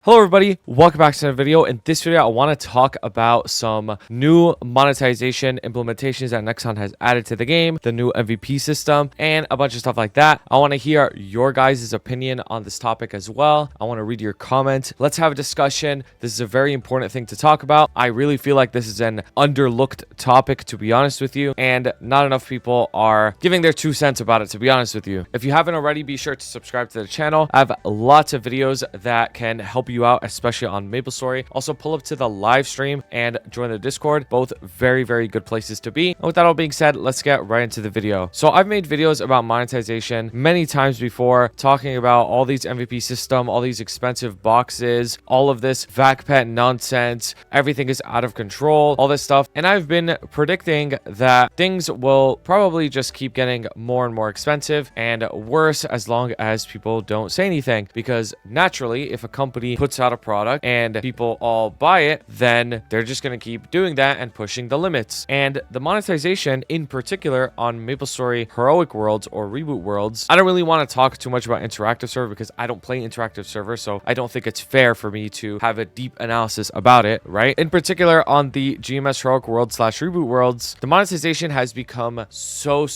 Hello everybody, welcome back to another video. In this video, I want to talk about some new monetization implementations that Nexon has added to the game, the new MVP system, and a bunch of stuff like that. I want to hear your guys' opinion on this topic as well. I want to read your comments. Let's have a discussion. This is a very important thing to talk about. I really feel like this is an underlooked topic, to be honest with you, and not enough people are giving their 2 cents about it, to be honest with you. If you haven't already, be sure to subscribe to the channel. I have lots of videos that can help you out, especially on MapleStory. Also, pull up to the live stream and join the Discord. Both very good places to be. And with that all being said, let's get right into the video. So I've made videos about monetization many times before, talking about all these MVP system, all these expensive boxes, all of this vac pet nonsense, everything is out of control, all this stuff. And I've been predicting that things will probably just keep getting more and more expensive and worse as long as people don't say anything, because naturally, if a company puts out a product and people all buy it, then they're just going to keep doing that and pushing the limits. And the monetization in particular on MapleStory Heroic Worlds or Reboot Worlds, I don't really want to talk too much about interactive server because I don't play interactive server, so I don't think it's fair for me to have a deep analysis about it, right? In particular on the GMS Heroic World / Reboot Worlds, the monetization has become so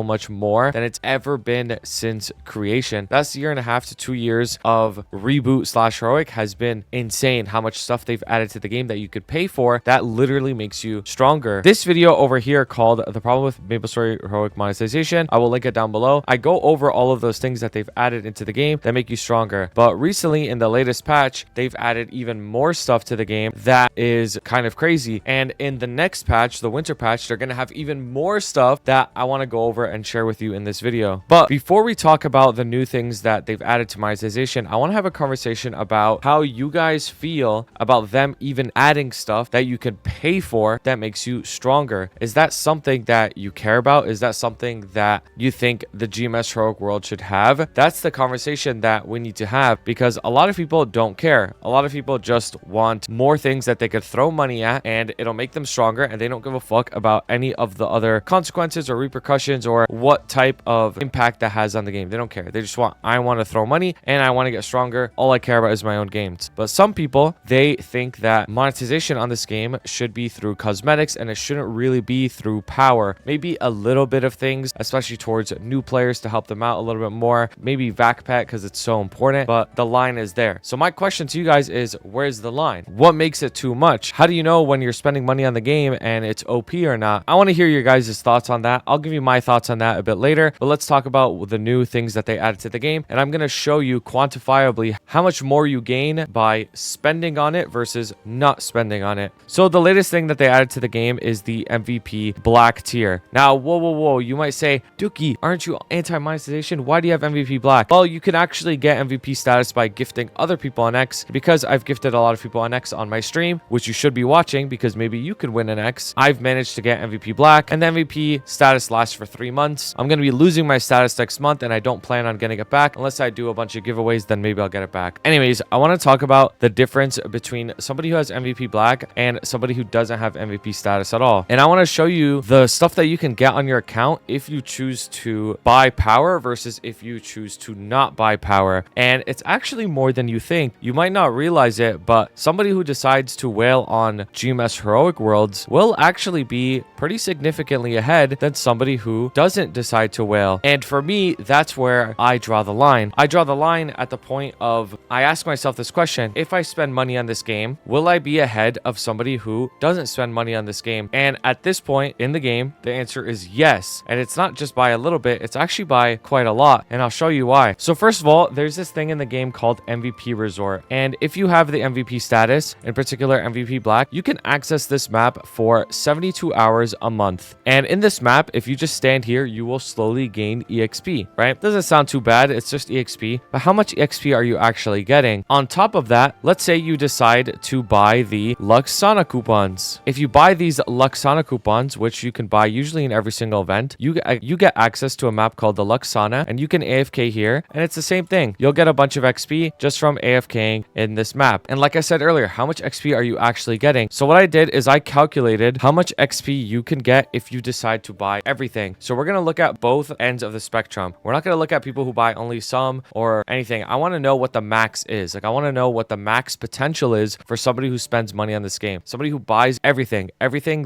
much more than it's ever been since creation. That's 1.5 to 2 years of Reboot / Heroic has been insane. How much stuff they've added to the game that you could pay for that literally makes you stronger. This video over here called The Problem with MapleStory Heroic Monetization, I will link it down below. I go over all of those things that they've added into the game that make you stronger. But recently in the latest patch, they've added even more stuff to the game that is kind of crazy. And in the next patch, the winter patch, they're going to have even more stuff that I want to go over and share with you in this video. But before we talk about the new things that they've added to monetization, I want to have a conversation about how you guys feel about them even adding stuff that you can pay for that makes you stronger. Is that something that you care about? Is that something that you think the GMS Heroic World should have? That's the conversation that we need to have, because a lot of people don't care. A lot of people just want more things that they could throw money at and it'll make them stronger, and they don't give a fuck about any of the other consequences or repercussions or what type of impact that has on the game. They don't care. They just want, I want to throw money and I want to get stronger. All I care about is my own games. But some people, they think that monetization on this game should be through cosmetics and it shouldn't really be through power. Maybe a little bit of things, especially towards new players to help them out a little bit more. Maybe vac pet because it's so important, but the line is there. So my question to you guys is, where's the line? What makes it too much? How do you know when you're spending money on the game and it's OP or not? I want to hear your guys' thoughts on that. I'll give you my thoughts on that a bit later, but let's talk about the new things that they added to the game. And I'm going to show you quantifiably how much more you gain by spending on it versus not spending on it. So the latest thing that they added to the game is the MVP Black tier. Now, whoa, you might say, Duky, aren't you anti-monetization? Why do you have MVP Black? Well, you can actually get MVP status by gifting other people an X. Because I've gifted a lot of people an X on my stream, which you should be watching because maybe you could win an X, I've managed to get MVP Black, and the MVP status lasts for 3 months. I'm going to be losing my status next month, and I don't plan on getting it back unless I do a bunch of giveaways. Then maybe I'll get it back. Anyways, I want to talk about the difference between somebody who has MVP Black and somebody who doesn't have MVP status at all. And I want to show you the stuff that you can get on your account if you choose to buy power versus if you choose to not buy power. And it's actually more than you think. You might not realize it, but somebody who decides to whale on GMS Heroic Worlds will actually be pretty significantly ahead than somebody who doesn't decide to whale. And for me, that's where I draw the line. I draw the line at the point of, I ask myself this question: if I spend money on this game, will I be ahead of somebody who doesn't spend money on this game? And at this point in the game, the answer is yes. And it's not just by a little bit, it's actually by quite a lot. And I'll show you why. So first of all, there's this thing in the game called MVP Resort. And if you have the MVP status, in particular MVP Black, you can access this map for 72 hours a month. And in this map, if you just stand here, you will slowly gain EXP, right? Doesn't sound too bad. It's just EXP. But how much EXP are you actually getting? On top of that, let's say you decide to buy the Luxana coupons. If you buy these Luxana coupons, which you can buy usually in every single event, you get access to a map called the Luxana, and you can AFK here, and it's the same thing. You'll get a bunch of XP just from AFKing in this map. And like I said earlier, how much XP are you actually getting? So what I did is I calculated how much XP you can get if you decide to buy everything. So we're going to look at both ends of the spectrum. We're not going to look at people who buy only some or anything. I want to know what the max max is. Like, I want to know what the max potential is for somebody who spends money on this game. Somebody who buys everything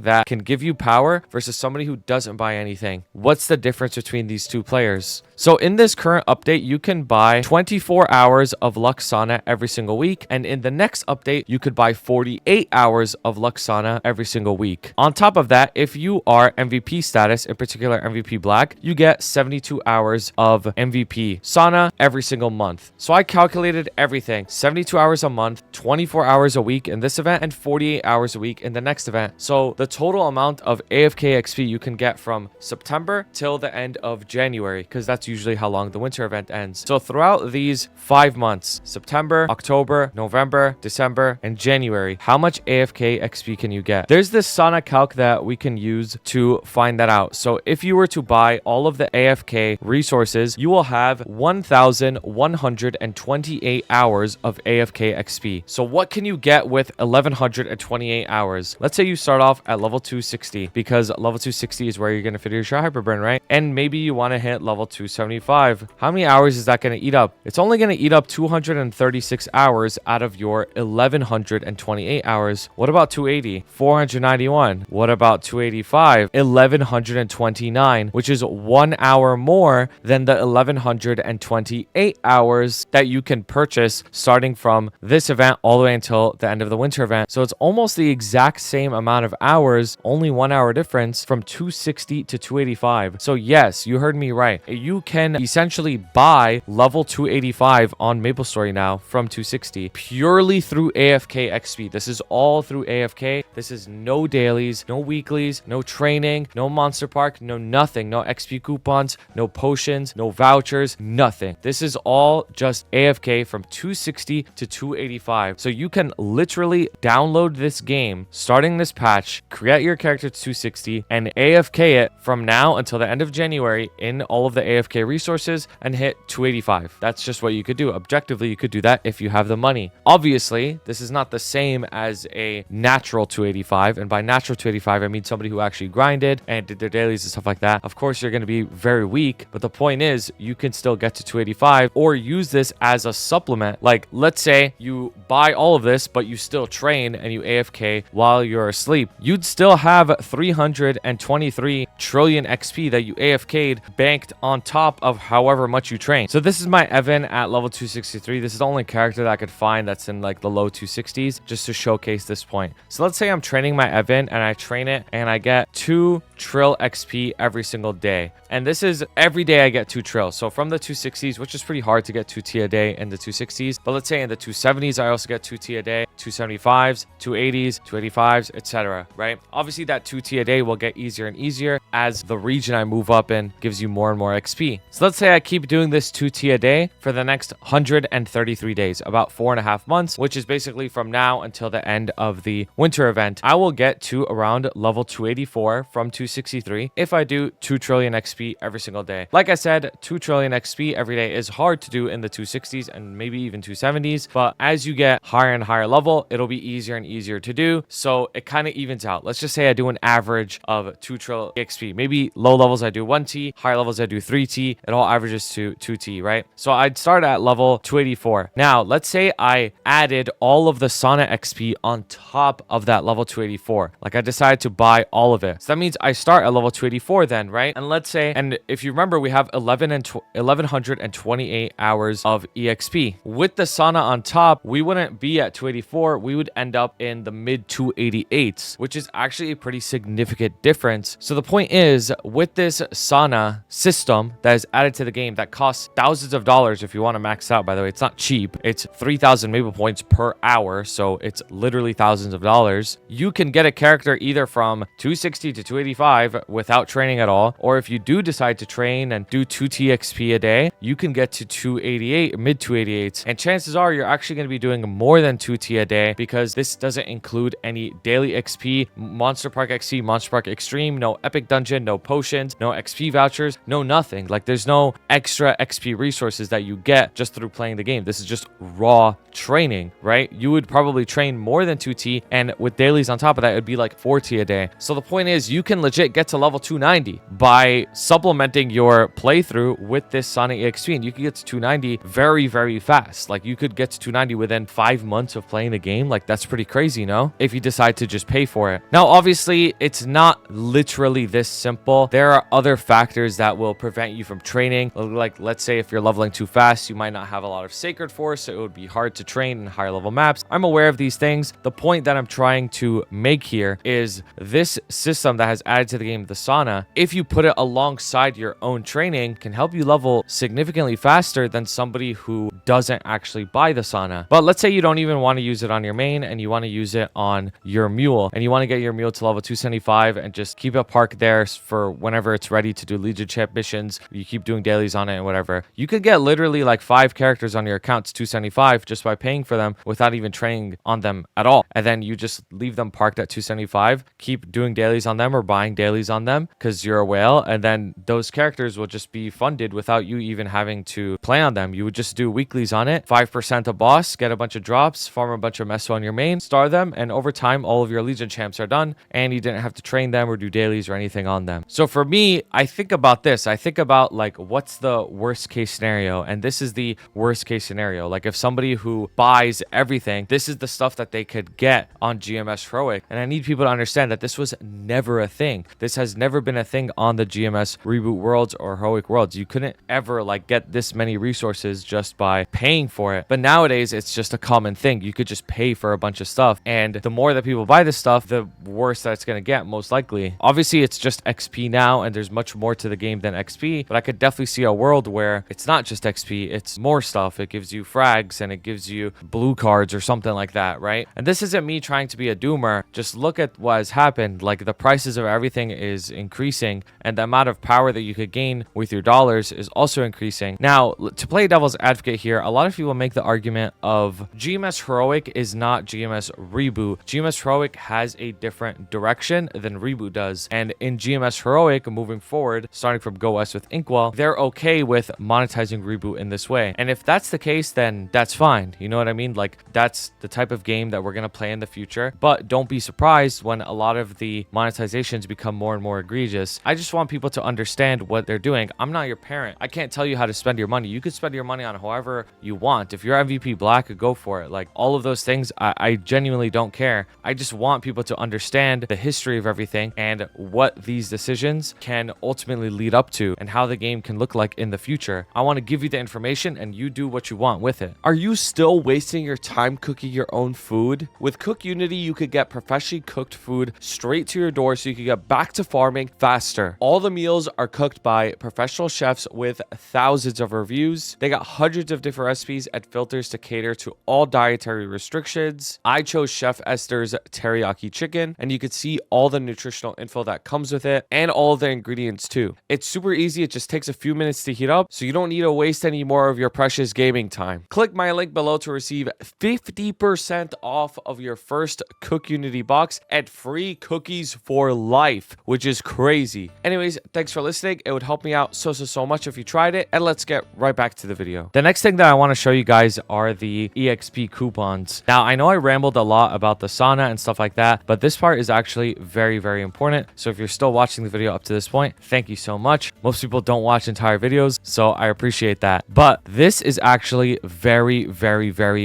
that can give you power versus somebody who doesn't buy anything. What's the difference between these two players? So in this current update, you can buy 24 hours of Luxana every single week. And in the next update, you could buy 48 hours of Luxana every single week. On top of that, if you are MVP status, in particular MVP Black, you get 72 hours of MVP Sana every single month. So I calculated everything. 72 hours a month, 24 hours a week in this event, and 48 hours a week in the next event. So the total amount of AFK XP you can get from September till the end of January, because that's usually how long the winter event ends. So throughout these 5 months, September, October, November, December, and January, how much AFK XP can you get? There's this Sana calc that we can use to find that out. So if you were to buy all of the AFK resources, you will have 1,128 hours of AFK XP. So what can you get with 1,128 hours? Let's say you start off at level 260, because level 260 is where you're going to finish your hyper burn, right? And maybe you want to hit level 275. How many hours is that going to eat up? It's only going to eat up 236 hours out of your 1,128 hours. What about 280? 491. What about 285? 1,129, which is 1 hour more than the 1,128 hours that you can purchase starting from this event all the way until the end of the winter event. So it's almost the exact same amount of hours, only 1 hour difference from 260 to 285. So yes, you heard me right. You can essentially buy level 285 on MapleStory now from 260 purely through AFK XP. This is all through AFK. This is no dailies, no weeklies, no training, no monster park, no nothing, no XP coupons, no potions, no vouchers, nothing. This is all just AFK from 260 to 285. So you can literally download this game starting this patch, create your character to 260, and AFK it from now until the end of January in all of the AFK resources and hit 285. That's just what you could do. Objectively, you could do that if you have the money. Obviously, this is not the same as a natural 285, and by natural 285, I mean somebody who actually grinded and did their dailies and stuff like that. Of course, you're going to be very weak, but the point is you can still get to 285 or use this as a supplement. Like, let's say you buy all of this, but you still train and you AFK while you're asleep. You'd still have 323 trillion XP that you AFK'd banked on top of however much you train. So this is my Evan at level 263. This is the only character that I could find that's in like the low 260s just to showcase this point. So let's say I'm training my Evan and I train it and I get 2 trill XP every single day. And this is every day I get 2 trill. So from the 260s, which is pretty hard to get 2 T a day in the 260s, but let's say in the 270s, I also get 2 T a day, 275s, 280s, 285s, etc. Right? Obviously that 2 T a day will get easier and easier as the region I move up in gives you more and more XP. So let's say I keep doing this 2 T a day for the next 133 days, about 4.5 months, which is basically from now until the end of the winter event. I will get to around level 284 from 263 if I do 2 trillion XP every single day. Like I said, 2 trillion XP every day is hard to do in the 260s and maybe even 270s, but as you get higher and higher level, it'll be easier and easier to do. So it kind of evens out. Let's just say I do an average of 2 trillion XP. Maybe low levels I do 1T, higher levels I do 3T. It all averages to 2T, right? So I'd start at level 284. Now, let's say I added all of the Sana XP on top of that level 284. Like I decided to buy all of it. So that means I start at level 284 then, right? And let's say, and if you remember, we have 1,128 hours of EXP. With the Sana on top, we wouldn't be at 284. We would end up in the mid 288s, which is actually a pretty significant difference. So the point is, with this Sana system that is added to the game that costs thousands of dollars if you want to max out, by the way, it's not cheap. It's 3,000 Maple points per hour. So it's literally thousands of dollars. You can get a character either from 260 to 285 without training at all. Or if you do decide to train and do 2 TXP a day, you can get to 288, mid 288s. And chances are you're actually going to be doing more than 2 T a day because this doesn't include any daily XP, Monster Park XP, Monster Park Extreme, no epic dungeon dungeon, no potions, no XP vouchers, no nothing. Like there's no extra XP resources that you get just through playing the game. This is just raw training, right? You would probably train more than 2T, and with dailies on top of that, it'd be like 4T a day. So the point is, you can legit get to level 290 by supplementing your playthrough with this Sonic EXP, and you can get to 290 very, very fast. Like you could get to 290 within 5 months of playing the game. Like that's pretty crazy, no? If you decide to just pay for it. Now, obviously, it's not literally this simple. There are other factors that will prevent you from training. Like, let's say if you're leveling too fast, you might not have a lot of Sacred Force, so it would be hard to train in higher level maps. I'm aware of these things. The point that I'm trying to make here is this system that has added to the game, the sauna, if you put it alongside your own training, can help you level significantly faster than somebody who doesn't actually buy the sauna. But let's say you don't even want to use it on your main and you want to use it on your mule, and you want to get your mule to level 275 and just keep it parked there for whenever it's ready to do Legion Champ missions. You keep doing dailies on it and whatever. You could get literally like 5 characters on your account to 275 just by paying for them without even training on them at all. And then you just leave them parked at 275, keep doing dailies on them or buying dailies on them because you're a whale, and then those characters will just be funded without you even having to play on them. You would just do weeklies on it, 5% a boss, get a bunch of drops, farm a bunch of meso on your main, star them, and over time all of your Legion champs are done and you didn't have to train them or do dailies or anything on them. So for me, I think about this. I think about like what's the worst case scenario, and this is the worst case scenario. Like if somebody who buys everything, this is the stuff that they could get on GMS Heroic, and I need people to understand that this was never a thing. This has never been a thing on the GMS Reboot Worlds or Heroic Worlds. You couldn't ever like get this many resources just by paying for it. But nowadays it's just a common thing. You could just pay for a bunch of stuff, and the more that people buy this stuff, the worse that it's going to get, most likely. Obviously it's just XP now, and there's much more to the game than XP, but I could definitely see a world where it's not just XP, it's more stuff. It gives you frags and it gives you blue cards or something like that, right? And this isn't me trying to be a doomer. Just look at what has happened. Like the prices of everything is increasing, and the amount of power that you could gain with your dollars is also increasing. Now, to play devil's advocate here, a lot of people make the argument of GMS Heroic is not GMS Reboot. GMS Heroic has a different direction than Reboot does, and in GMS Heroic, moving forward, starting from Go West with Inkwell, they're okay with monetizing Reboot in this way. And if that's the case, then that's fine. You know what I mean? Like that's the type of game that we're going to play in the future. But don't be surprised when a lot of the monetizations become more and more egregious. I just want people to understand what they're doing. I'm not your parent. I can't tell you how to spend your money. You could spend your money on however you want. If you're MVP Black, go for it. Like all of those things, I genuinely don't care. I just want people to understand the history of everything and what these decisions can ultimately lead up to and how the game can look like in the future. I want to give you the information and you do what you want with it. Are you still wasting your time cooking your own food? With Cook Unity, you could get professionally cooked food straight to your door so you can get back to farming faster. All the meals are cooked by professional chefs with thousands of reviews. They got hundreds of different recipes and filters to cater to all dietary restrictions. I chose Chef Esther's teriyaki chicken, and you could see all the nutritional info that comes with it and all of the ingredients too. It's super easy. It just takes a few minutes to heat up, so you don't need to waste any more of your precious gaming time. Click my link below to receive 50% off of your first Cook Unity box and free cookies for life, which is crazy. Anyways, thanks for listening. It would help me out so much if you tried it, and let's get right back to the video. The next thing that I want to show you guys are the EXP coupons. Now, I know I rambled a lot about the sauna and stuff like that, but this part is actually very important. So if you're still watching the video up to this point, thank you so much. Most people don't watch entire videos, so I appreciate that. But this is actually very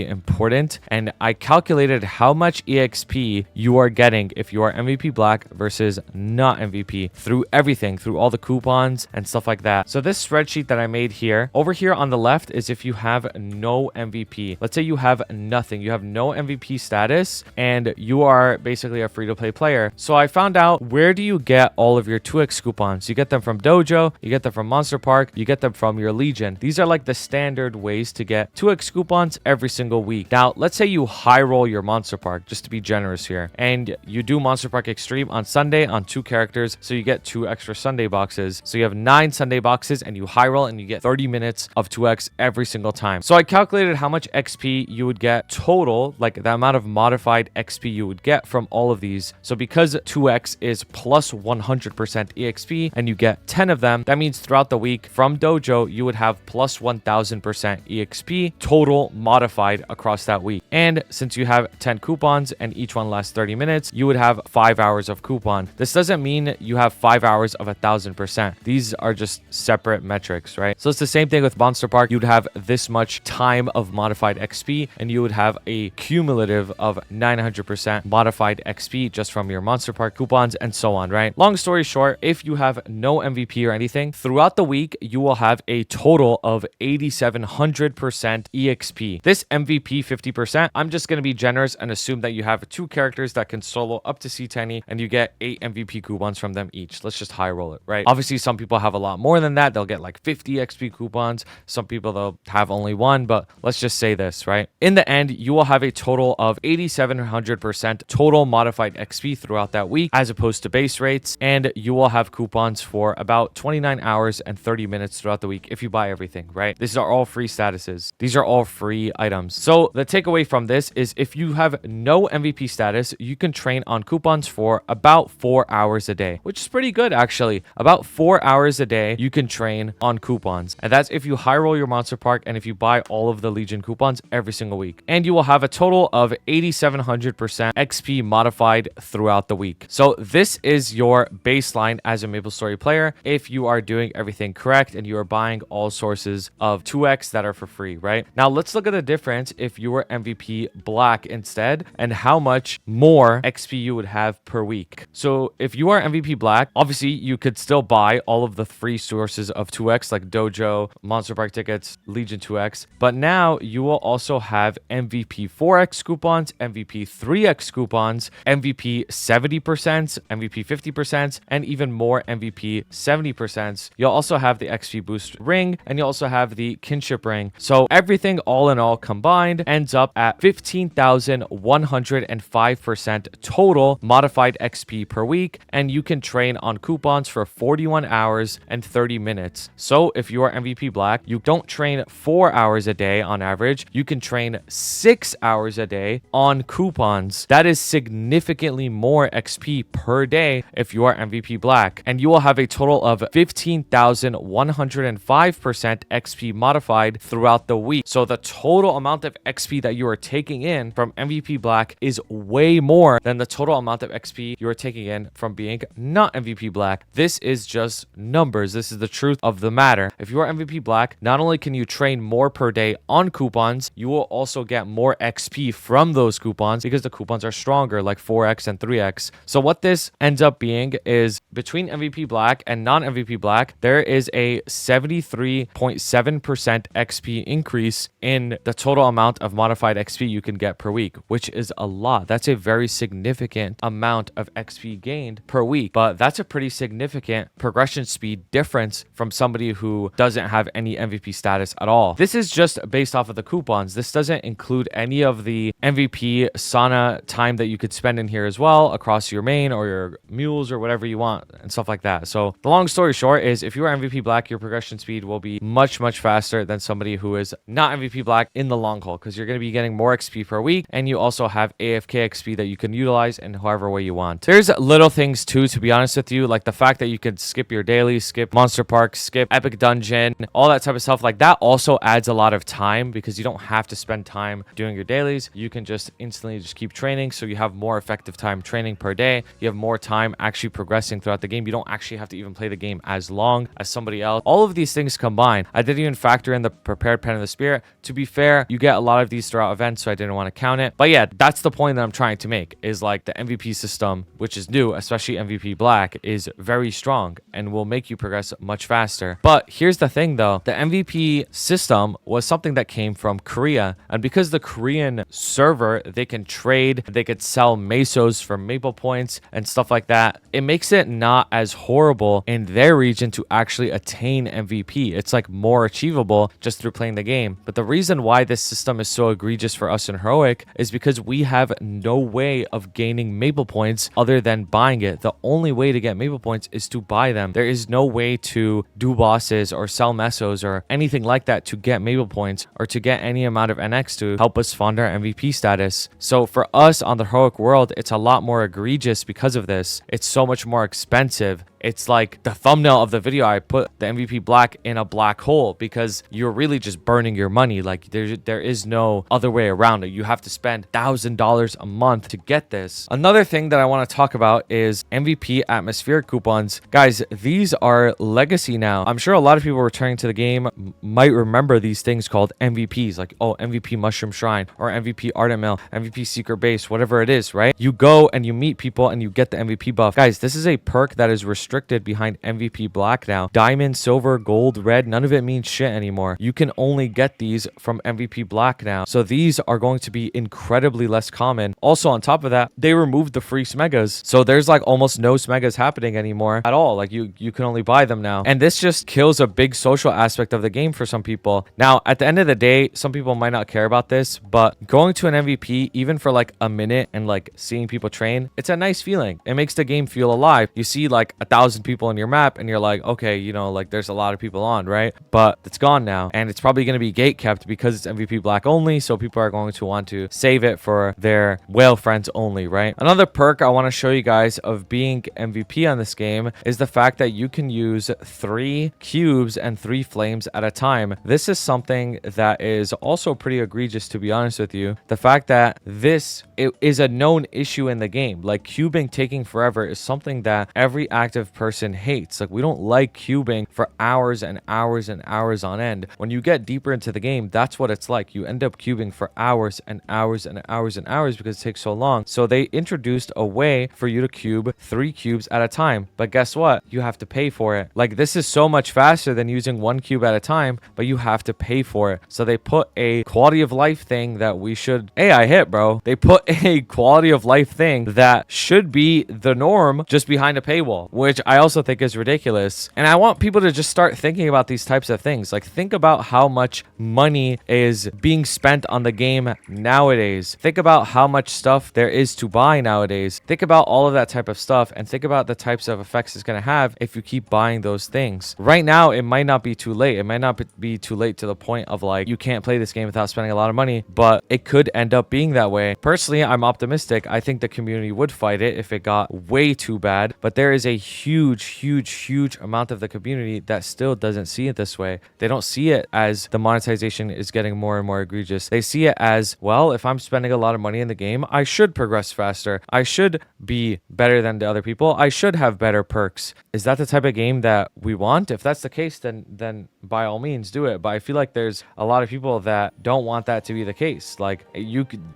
important, and I calculated how much EXP you are getting if you are MVP Black versus not MVP through everything, through all the coupons and stuff like that. So this spreadsheet that I made here, over here on the left is if you have no MVP. Let's say you have nothing, you have no MVP status, and you are basically a free-to-play player. So I found out, where do you get all of your 2x coupons? You get them from Dojo, you get them from Monster Park, you get them from your Legion. These are like the standard ways to get 2x coupons every single week. Now, let's say you high roll your Monster Park, just to be generous here, and you do Monster Park Extreme on Sunday on 2 characters, so you get 2 extra Sunday boxes. So you have 9 Sunday boxes, and you high roll and you get 30 minutes of 2x every single time. So I calculated how much XP you would get total, like the amount of modified XP you would get from all of these. So because 2x is plus 100 100% EXP and you get 10 of them, that means throughout the week from Dojo, you would have plus 1000% EXP total modified across that week. And since you have 10 coupons and each one lasts 30 minutes, you would have 5 hours of coupon. This doesn't mean you have 5 hours of 1000%. These are just separate metrics, right? So it's the same thing with Monster Park. You'd have this much time of modified XP and you would have a cumulative of 900% modified XP just from your Monster Park coupons and so on, right? Long story short, if you have no MVP or anything, throughout the week, you will have a total of 8700% EXP. This MVP 50%, I'm just going to be generous and assume that you have 2 characters that can solo up to C10 and you get 8 MVP coupons from them each. Let's just high roll it, right? Obviously, some people have a lot more than that. They'll get like 50 XP coupons. Some people, they'll have only 1, but let's just say this, right? In the end, you will have a total of 8700% total modified XP throughout that week as opposed to base rates, and you will have coupons for about 29 hours and 30 minutes throughout the week if you buy everything, right? These are all free statuses. These are all free items. So the takeaway from this is if you have no MVP status, you can train on coupons for about 4 hours a day, which is pretty good actually. About 4 hours a day you can train on coupons, and that's if you high roll your Monster Park and if you buy all of the Legion coupons every single week, and you will have a total of 8700% XP modified throughout the week. So this is your baseline as a MapleStory player if you are doing everything correct and you are buying all sources of 2x that are for free, right? Now let's look at the difference if you were MVP Black instead and how much more XP you would have per week. So if you are MVP Black, obviously you could still buy all of the free sources of 2x like Dojo, Monster Park tickets, Legion 2x, but now you will also have MVP 4x coupons, MVP 3x coupons, MVP 70%, MVP 50%, and even more MVP 70%. You'll also have the XP boost ring, and you also have the kinship ring. So everything all in all combined ends up at 15,105% total modified XP per week, and you can train on coupons for 41 hours and 30 minutes. So if you are MVP Black, you don't train 4 hours a day on average. You can train 6 hours a day on coupons. That is significantly more XP per day if you are MVP Black, and you will have a total of 15,105% XP modified throughout the week. So the total amount of XP that you are taking in from MVP Black is way more than the total amount of XP you are taking in from being not MVP Black. This is just numbers. This is the truth of the matter. If you are MVP Black, not only can you train more per day on coupons, you will also get more XP from those coupons because the coupons are stronger, like 4x and 3x. So what this ends up being is between MVP Black and non-MVP Black, there is a 73.7% XP increase in the total amount of modified XP you can get per week, which is a lot. That's a very significant amount of XP gained per week, but that's a pretty significant progression speed difference from somebody who doesn't have any MVP status at all. This is just based off of the coupons. This doesn't include any of the MVP sauna time that you could spend in here as well across your main or your mules or whatever you want and stuff like that. So the long story short is if you are MVP Black, your progression speed will be much faster than somebody who is not MVP Black in the long haul, because you're going to be getting more XP per week, and you also have AFK XP that you can utilize in however way you want. There's little things too, to be honest with you, like the fact that you could skip your daily, skip Monster Park, skip Epic Dungeon, all that type of stuff. Like that also adds a lot of time because you don't have to spend time doing your dailies. You can just instantly just keep training, so you have more effective time training per day. You have more time actually progressing throughout the game. You don't actually have to even play the game as long as somebody else. All of these things combined. I didn't even factor in the prepared pen of the spirit. To be fair, you get a lot of these throughout events, so I didn't want to count it. But yeah, that's the point that I'm trying to make, is like the MVP system, which is new, especially MVP Black, is very strong and will make you progress much faster. But here's the thing though, the MVP system was something that came from Korea, and because the Korean server, they can trade, they could sell mesos for maple points and stuff like that, it makes it not as horrible in their region to actually attain MVP. It's like more achievable just through playing the game. But the reason why this system is so egregious for us in Heroic is because we have no way of gaining maple points other than buying it. The only way to get maple points is to buy them. There is no way to do bosses or sell mesos or anything like that to get maple points or to get any amount of NX to help us fund our MVP status. So for us on the Heroic world, it's a lot more egregious because of this. It's so much more expensive. It's like the thumbnail of the video, I put the MVP black in a black hole because you're really just burning your money. Like there is no other way around it. You have to spend $1,000 a month to get this. Another thing that I want to talk about is MVP atmospheric coupons. Guys, these are legacy now. I'm sure a lot of people returning to the game might remember these things called MVPs, like, oh, MVP Mushroom Shrine or MVP Ardent Mill, MVP Secret Base, whatever it is, right? You go and you meet people and you get the MVP buff. Guys, this is a perk that is restricted behind MVP black now. Diamond, silver, gold, red, none of it means shit anymore. You can only get these from MVP black now. So these are going to be incredibly less common. Also, on top of that, they removed the free smegas. So there's like almost no smegas happening anymore at all. Like you can only buy them now. And this just kills a big social aspect of the game for some people. Now, at the end of the day, some people might not care about this, but going to an MVP, even for like a minute and like seeing people train, it's a nice feeling. It makes the game feel alive. You see like 1,000 people in your map and you're like, okay, you know, like there's a lot of people on, right? But it's gone now. And it's probably going to be gate kept because it's MVP black only. So people are going to want to save it for their whale friends only, right? Another perk I want to show you guys of being MVP on this game is the fact that you can use 3 cubes and 3 flames at a time. This is something that is also pretty egregious, to be honest with you. The fact that it is a known issue in the game. Like cubing taking forever is something that every active person hates. Like we don't like cubing for hours and hours and hours on end. When you get deeper into the game, that's what it's like. You end up cubing for hours and hours and hours and hours because it takes so long. So they introduced a way for you to cube 3 cubes at a time. But guess what? You have to pay for it. Like this is so much faster than using 1 cube at a time, but you have to pay for it. So they put a quality of life thing that we should... Hey, I hit, bro. They put a quality of life thing that should be the norm just behind a paywall, which I also think is ridiculous. And I want people to just start thinking about these types of things. Like think about how much money is being spent on the game nowadays. Think about how much stuff there is to buy nowadays. Think about all of that type of stuff and think about the types of effects it's going to have if you keep buying those things. Right now, it might not be too late. It might not be too late to the point of like, you can't play this game without spending a lot of money, but it could end up being that way. Personally, I'm optimistic. I think the community would fight it if it got way too bad, but there is a huge amount of the community that still doesn't see it this way. They don't see it as the monetization is getting more and more egregious. They see it as, well, if I'm spending a lot of money in the game, I should progress faster. I should be better than the other people. I should have better perks. Is that the type of game that we want? If that's the case, then by all means do it. But I feel like there's a lot of people that don't want that to be the case. Like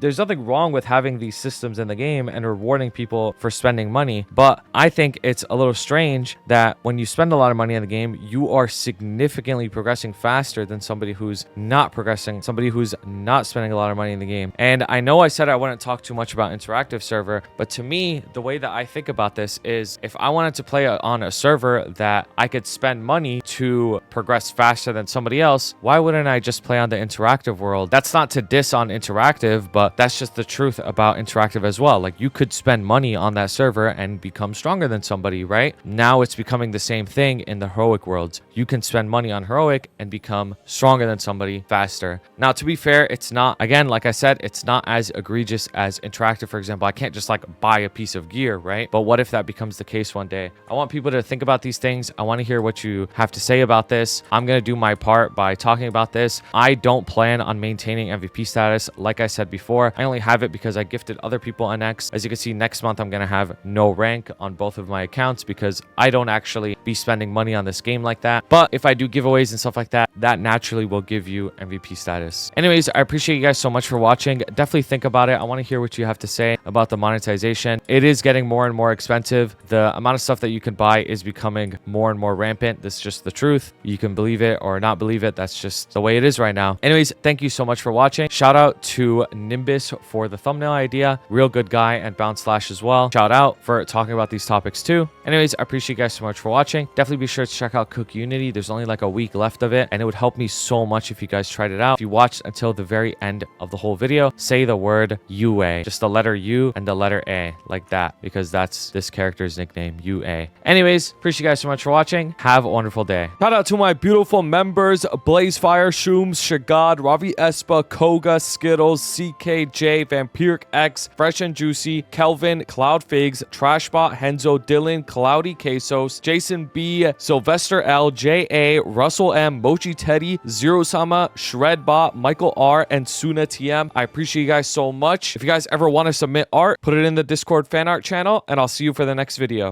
there's nothing wrong with having these systems in the game and rewarding people for spending money. But I think it's a little strange that when you spend a lot of money in the game, you are significantly progressing faster than somebody who's not progressing, somebody who's not spending a lot of money in the game. And I know I said I wouldn't talk too much about interactive server, but to me, the way that I think about this is if I wanted to play on a server that I could spend money to progress faster than somebody else, why wouldn't I just play on the interactive world? That's not to diss on interactive, but that's just the truth about interactive as well. Like you could spend money on that server and become stronger than somebody, right? Now it's becoming the same thing in the heroic worlds. You can spend money on heroic and become stronger than somebody faster. Now, to be fair, it's not, again, like I said, it's not as egregious as interactive, for example. I can't just like buy a piece of gear, right? But what if that becomes the case one day? I want people to think about these things. I want to hear what you have to say about this. I'm going to do my part by talking about this. I don't plan on maintaining MVP status. Like I said before, I only have it because I gifted other people NX. As you can see, next month, I'm going to have no rank on both of my accounts because I don't actually be spending money on this game like that. But if I do giveaways and stuff like that, that naturally will give you MVP status. Anyways, I appreciate you guys so much for watching. Definitely think about it. I want to hear what you have to say about the monetization. It is getting more and more expensive. The amount of stuff that you can buy is becoming more and more rampant. This is just the truth. You can believe it or not believe it. That's just the way it is right now. Anyways, thank you so much for watching. Shout out to Nimbus for the thumbnail idea. Real good guy, and Bounce Slash as well. Shout out for talking about these topics too. Anyways, I appreciate you guys so much for watching. Definitely be sure to check out Cook Unity. There's only like a week left of it, and it would help me so much if you guys tried it out. If you watched until the very end of the whole video, say the word UA. Just the letter U and the letter A, like that, because that's this character's nickname, UA. Anyways, appreciate you guys so much for watching. Have a wonderful day. Shout out to my beautiful members, Blazefire, Shooms, Shagad, Ravi Espa, Koga, Skittles, CKJ, Vampiric X, Fresh and Juicy, Kelvin, Cloud Figs, Trashbot, Henzo, Dylan, Cloudy Quesos, Jason B, Sylvester L, JA, Russell M, Mochi Teddy, Zero Sama, Shredbot, Michael R, and Suna TM. I appreciate you guys so much. If you guys ever want to submit art, put it in the Discord fan art channel, and I'll see you for the next video.